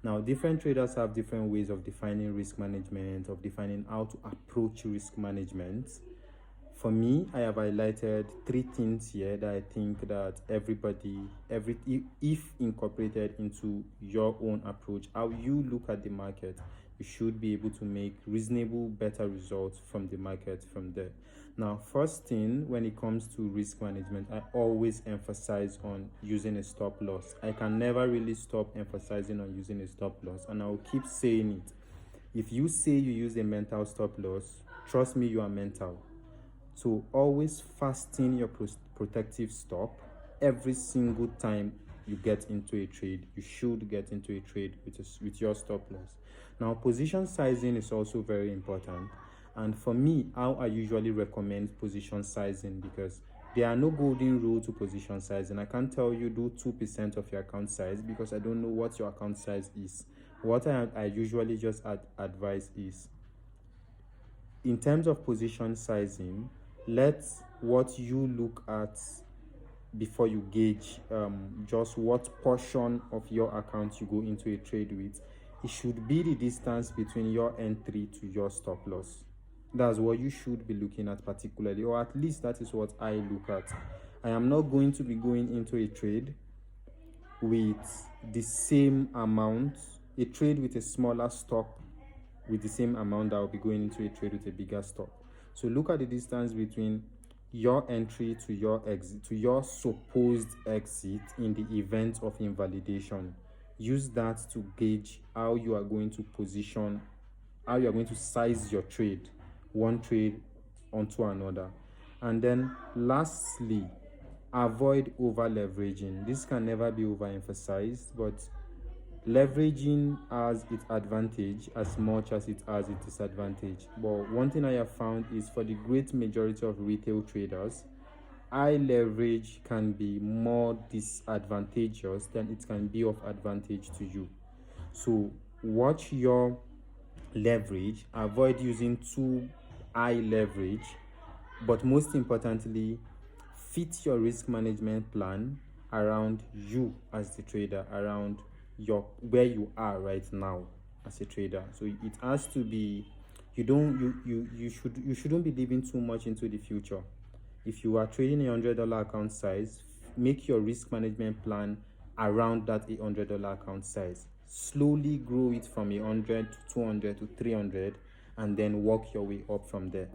Now, different traders have different ways of defining risk management, of defining how to approach risk management. For me, I have highlighted 3 things here that I think that if incorporated into your own approach, how you look at the market, you should be able to make reasonable, better results from the market from there. Now, first thing, when it comes to risk management, I always emphasize on using a stop loss. I can never really stop emphasizing on using a stop loss, and I will keep saying it. If you say you use a mental stop loss, trust me, you are mental. So always fasten your protective stop every single time you get into a trade. You should get into a trade with your stop loss. Now, position sizing is also very important. And for me, how I usually recommend position sizing, because there are no golden rule to position sizing. I can't tell you do 2% of your account size because I don't know what your account size is. What I usually just advise is, in terms of position sizing, let what you look at before you gauge just what portion of your account you go into a trade with. It should be the distance between your entry to your stop loss. That's what you should be looking at particularly, or at least that is what I look at. I am not going to be going into a trade with the same amount, a trade with a smaller stop with the same amount that will be going into a trade with a bigger stop. So look at the distance between your entry to your exit, to your supposed exit in the event of invalidation. Use that to gauge how you are going to position, how you are going to size your trade, one trade onto another. And then lastly, avoid over leveraging. This can never be overemphasized, but leveraging has its advantage as much as it has its disadvantage. But one thing I have found is, for the great majority of retail traders, high leverage can be more disadvantageous than it can be of advantage to you. So watch your leverage, avoid using too high leverage, but most importantly, fit your risk management plan around you as the trader, around your where you are right now as a trader. So it has to be, you shouldn't be living too much into the future. If you are trading $100 account size, make your risk management plan around that $100 account size. Slowly grow it from 100 to 200 to 300, and then work your way up from there.